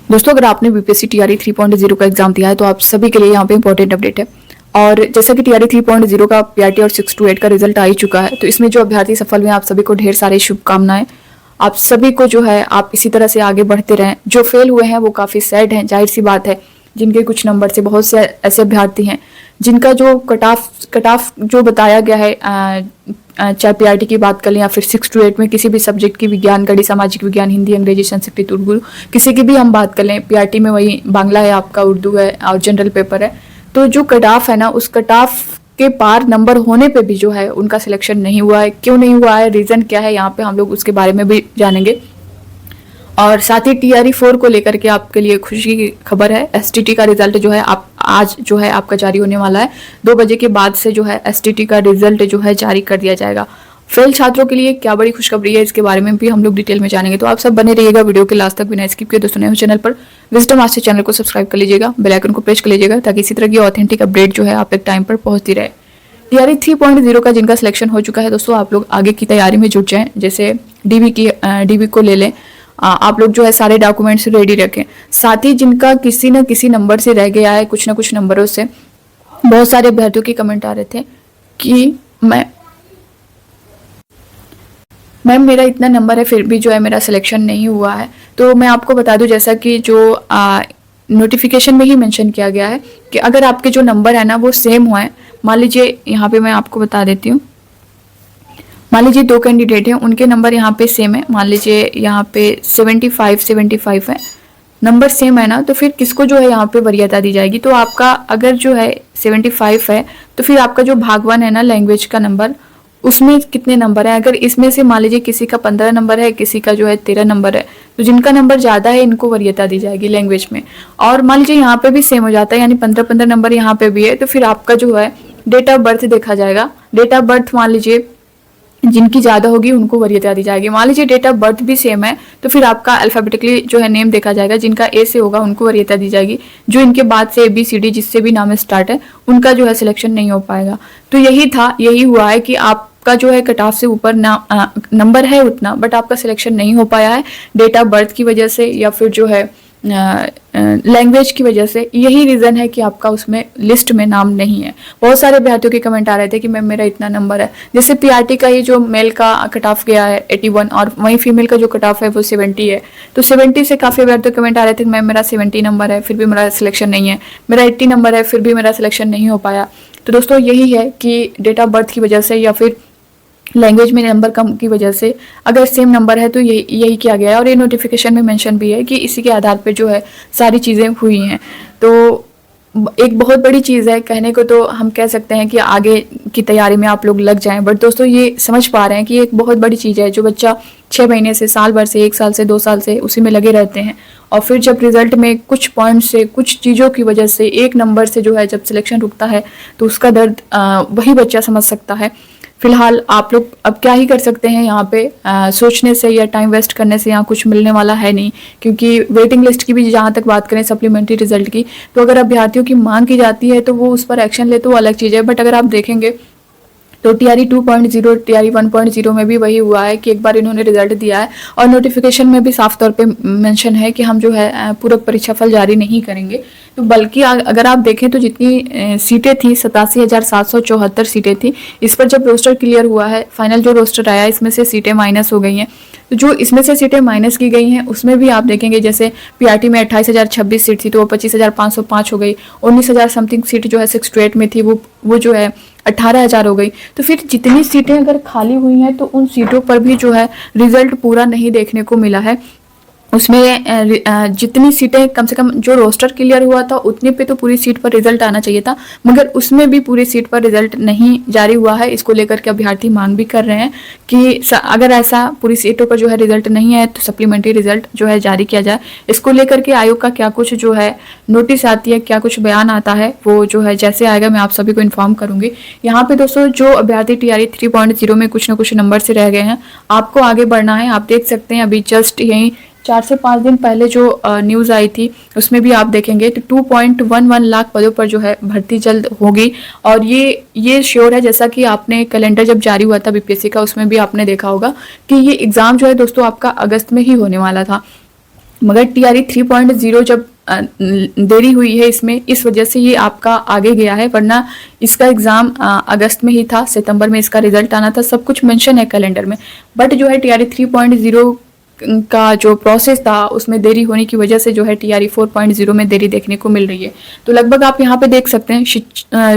दोस्तों, अगर आपने बीपीएससी टीआरई 3.0 का एग्जाम दिया है तो आप सभी के लिए यहाँ पे इंपॉर्टेंट अपडेट है। और जैसा कि टीआरई 3.0 का पीआरटी और 6 to 8 का रिजल्ट आ ही चुका है, तो इसमें जो अभ्यर्थी सफल हुए आप सभी को ढेर सारी शुभकामनाएं। आप सभी को जो है आप इसी तरह से आगे बढ़ते रहें। जो फेल हुए हैं वो काफ़ी सैड हैं, जाहिर सी बात है। जिनके कुछ नंबर से बहुत से ऐसे अभ्यर्थी हैं जिनका जो कट ऑफ जो बताया गया है, चाहे पीआरटी की बात कर लें या फिर 6 to 8 में किसी भी सब्जेक्ट की, विज्ञान, गणित, सामाजिक विज्ञान, हिंदी, अंग्रेजी, संस्कृत, उर्दू, किसी की भी हम बात कर लें। पीआरटी में वही बांग्ला है, आपका उर्दू है और जनरल पेपर है। तो जो कट ऑफ है ना, उस कट ऑफ के पार नंबर होने पे भी जो है उनका सिलेक्शन नहीं हुआ है। क्यों नहीं हुआ है, रीज़न क्या है, यहाँ पे हम लोग उसके बारे में भी जानेंगे। और साथ ही टीआरई 4 को लेकर के आपके लिए खुशी की खबर है। एसटीटी का रिजल्ट जो है आप आज जो है आपका जारी होने वाला है। 2 बजे के बाद से जो है एसटीटी का रिजल्ट जो है जारी कर दिया जाएगा। फेल छात्रों के लिए क्या बड़ी खुशखबरी है, इसके बारे में भी हम लोग डिटेल में जानेंगे। तो आप सब बने रहिएगा वीडियो के लास्ट तक बिना स्किप किए। दोस्तों, नए चैनल पर विजडम मास्टर चैनल को सब्सक्राइब कर लीजिएगा, बेल आइकन को प्रेस कर लीजिएगा ताकि इसी तरह की ऑथेंटिक अपडेट जो है आप तक टाइम पर पहुंचती रहे। टीआरई 3.0 का जिनका सिलेक्शन हो चुका है दोस्तों, आप लोग आगे की तैयारी में जुट जाएं। जैसे डीबी को ले लें, आप लोग जो है सारे डॉक्यूमेंट्स रेडी रखें। साथ ही जिनका किसी न किसी नंबर से रह गया है, कुछ ना कुछ नंबरों से, बहुत सारे अभ्यर्थियों के कमेंट आ रहे थे कि मैम मेरा इतना नंबर है फिर भी जो है मेरा सिलेक्शन नहीं हुआ है। तो मैं आपको बता दूं, जैसा कि जो नोटिफिकेशन में ही मेंशन किया गया है कि अगर आपके जो नंबर है ना वो सेम हुआ है, मान लीजिए यहाँ पे मैं आपको बता देती हूँ। मान लीजिए 2 कैंडिडेट हैं, उनके नंबर यहाँ पे सेम है। मान लीजिए यहाँ पे 75 है, नंबर सेम है ना, तो फिर किसको जो है यहाँ पे वरीयता दी जाएगी। तो आपका अगर जो है 75 है तो फिर आपका जो भाग 1 है ना लैंग्वेज का नंबर, उसमें कितने नंबर है। अगर इसमें से मान लीजिए किसी का 15 नंबर है, किसी का जो है 13 नंबर है, तो जिनका नंबर ज़्यादा है इनको वरीयता दी जाएगी लैंग्वेज में। और मान लीजिए यहाँ पे भी सेम हो जाता है, यानी 15 नंबर यहाँ पे भी है, तो फिर आपका जो है डेट ऑफ बर्थ देखा जाएगा। डेट ऑफ बर्थ मान लीजिए जिनकी ज़्यादा होगी उनको वरीयता दी जाएगी। मान लीजिए डेट ऑफ बर्थ भी सेम है तो फिर आपका अल्फ़ाबेटिकली जो है नेम देखा जाएगा। जिनका ए से होगा उनको वरीयता दी जाएगी। जो इनके बाद से ABCD जिससे भी नाम स्टार्ट है उनका जो है सिलेक्शन नहीं हो पाएगा। तो यही हुआ है कि आपका जो है कट ऑफ से ऊपर नंबर है उतना, बट आपका सिलेक्शन नहीं हो पाया है डेट ऑफ बर्थ की वजह से या फिर जो है लैंग्वेज की वजह से। यही रीज़न है कि आपका उसमें लिस्ट में नाम नहीं है। बहुत सारे अभ्यर्थियों के कमेंट आ रहे थे कि मैम मेरा इतना नंबर है। जैसे पीआरटी का ये जो मेल का कट ऑफ गया है 81 और वहीं फीमेल का जो कट ऑफ है वो 70 है। तो 70 से काफ़ी अभ्यर्थियों कमेंट आ रहे थे मैम मेरा 70 नंबर है फिर भी मेरा सिलेक्शन नहीं है, मेरा 80 नंबर है फिर भी मेरा सिलेक्शन नहीं हो पाया। तो दोस्तों यही है कि डेट ऑफ बर्थ की वजह से या फिर लैंग्वेज में नंबर कम की वजह से अगर सेम नंबर है तो यही किया गया है। और ये नोटिफिकेशन में मेंशन भी है कि इसी के आधार पे जो है सारी चीज़ें हुई हैं। तो एक बहुत बड़ी चीज़ है, कहने को तो हम कह सकते हैं कि आगे की तैयारी में आप लोग लग जाएं, बट दोस्तों ये समझ पा रहे हैं कि एक बहुत बड़ी चीज़ है। जो बच्चा 6 महीने से, साल भर से, 1 साल से, 2 साल से उसी में लगे रहते हैं और फिर जब रिजल्ट में कुछ पॉइंट से, कुछ चीज़ों की वजह से, एक नंबर से जो है जब सिलेक्शन रुकता है तो उसका दर्द वही बच्चा समझ सकता है। फिलहाल आप लोग अब क्या ही कर सकते हैं यहाँ पे, सोचने से या टाइम वेस्ट करने से यहाँ कुछ मिलने वाला है नहीं। क्योंकि वेटिंग लिस्ट की भी जहाँ तक बात करें सप्लीमेंट्री रिजल्ट की, तो अगर अभ्यर्थियों की मांग की जाती है तो वो उस पर एक्शन ले तो वो अलग चीज़ है। बट अगर आप देखेंगे तो टीआरई 2.0 टीआरई 1.0 में भी वही हुआ है कि एक बार इन्होंने रिजल्ट दिया है और नोटिफिकेशन में भी साफ तौर पे मेंशन है कि हम जो है पूरक परीक्षा फल जारी नहीं करेंगे। तो बल्कि अगर आप देखें तो जितनी सीटें थी 87,774 सीटें थी। इस पर जब रोस्टर क्लियर हुआ है, फाइनल जो रोस्टर आया इसमें से सीटें माइनस हो गई हैं। तो जो इसमें से सीटें माइनस की गई हैं उसमें भी आप देखेंगे जैसे पीआरटी में 28,026 सीट थी तो वो 25,505 हो गई। 19,000 समथिंग सीट जो है 6 to 8 में थी वो जो है 18,000 हो गई। तो फिर जितनी सीटें अगर खाली हुई हैं तो उन सीटों पर भी जो है रिजल्ट पूरा नहीं देखने को मिला है। उसमें जितनी सीटें कम से कम जो रोस्टर क्लियर हुआ था उतने पे तो पूरी सीट पर रिजल्ट आना चाहिए था, मगर उसमें भी पूरी सीट पर रिजल्ट नहीं जारी हुआ है। इसको लेकर के अभ्यर्थी मांग भी कर रहे हैं कि अगर ऐसा पूरी सीटों पर जो है रिजल्ट नहीं है तो सप्लीमेंट्री रिजल्ट जो है जारी किया जाए। इसको लेकर के आयोग का क्या कुछ जो है नोटिस आती है, क्या कुछ बयान आता है, वो जो है जैसे आएगा मैं आप सभी को इन्फॉर्म करूंगी। यहाँ पे दोस्तों जो अभ्यर्थी टीआरई 3.0 में कुछ ना कुछ नंबर से रह गए हैं, आपको आगे बढ़ना है। आप देख सकते हैं अभी जस्ट यही 4 से 5 दिन पहले जो न्यूज़ आई थी उसमें भी आप देखेंगे तो 2.11 लाख पदों पर जो है भर्ती जल्द होगी। और ये श्योर है, जैसा कि आपने कैलेंडर जब जारी हुआ था बीपीएससी का उसमें भी आपने देखा होगा कि ये एग्ज़ाम जो है दोस्तों आपका अगस्त में ही होने वाला था। मगर टीआरई 3.0 जब देरी हुई है इसमें, इस वजह से ये आपका आगे गया है, वरना इसका एग्ज़ाम अगस्त में ही था, सितंबर में इसका रिजल्ट आना था, सब कुछ मेंशन है कैलेंडर में। बट जो है टीआरई 3.0 का जो प्रोसेस था उसमें देरी होने की वजह से जो है टीआरई 4.0 में देरी देखने को मिल रही है। तो लगभग आप यहाँ पे देख सकते हैं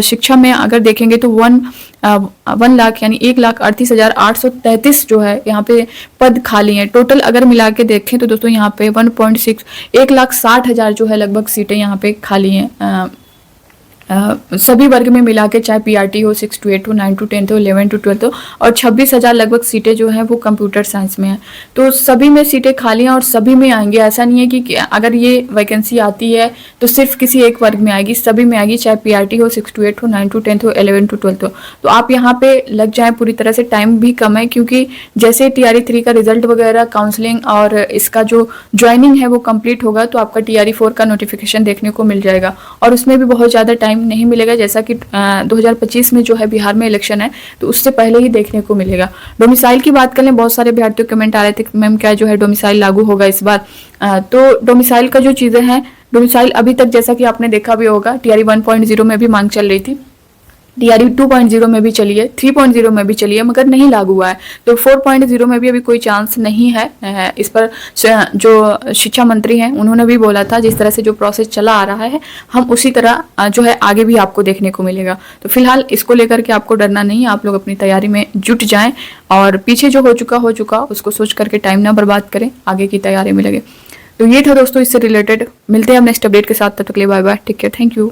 शिक्षा में अगर देखेंगे तो 1 लाख यानी 1,38,833 जो है यहाँ पे पद खाली हैं। टोटल अगर मिला के देखें तो दोस्तों यहाँ पे 1,60,000 जो है लगभग सीटें यहाँ पे खाली हैं। सभी वर्ग में मिला के, चाहे पीआरटी हो, 6 to 8 हो, 9 to 10 हो, 11 to 12 हो, और 26,000 लगभग सीटें जो हैं वो कंप्यूटर साइंस में हैं। तो सभी में सीटें खाली हैं और सभी में आएंगे। ऐसा नहीं है कि अगर ये वैकेंसी आती है तो सिर्फ किसी एक वर्ग में आएगी, सभी में आएगी, चाहे पीआरटी हो, 6 to 8 हो, 9 to 10 हो, 11 to 12 हो। तो आप यहाँ पे लग जाएं पूरी तरह से, टाइम भी कम है, क्योंकि जैसे टीआरई 3 का रिजल्ट वगैरह, काउंसलिंग और इसका जो ज्वाइनिंग है वो कंप्लीट होगा तो आपका टीआरई 4 का नोटिफिकेशन देखने को मिल जाएगा। और उसमें भी बहुत ज़्यादा टाइम नहीं मिलेगा, जैसा कि 2025 में जो है बिहार में इलेक्शन है तो उससे पहले ही देखने को मिलेगा। डोमिसाइल की बात करें, बहुत सारे अभ्यर्थियों कमेंट आ रहे थे मैम क्या जो है डोमिसाइल लागू होगा इस बार। तो डोमिसाइल का जो चीज़ें हैं, डोमिसाइल अभी तक जैसा कि आपने देखा भी होगा, टीआरई 1.0 में भी मांग चल रही थी, टीआरई 2.0 में भी चली है, 3.0 में भी चली है, मगर नहीं लागू हुआ है। तो 4.0 में भी अभी कोई चांस नहीं है। इस पर जो शिक्षा मंत्री हैं उन्होंने भी बोला था जिस तरह से जो प्रोसेस चला आ रहा है हम उसी तरह जो है आगे भी आपको देखने को मिलेगा। तो फिलहाल इसको लेकर के आपको डरना नहीं है, आप लोग अपनी तैयारी में जुट जाएं और पीछे जो हो चुका उसको सोच करके टाइम ना बर्बाद करें, आगे की तैयारी में लगे। तो ये था दोस्तों इससे रिलेटेड। मिलते हैं हम नेक्स्ट अपडेट के साथ, तब तक के लिए bye bye, take care, thank you.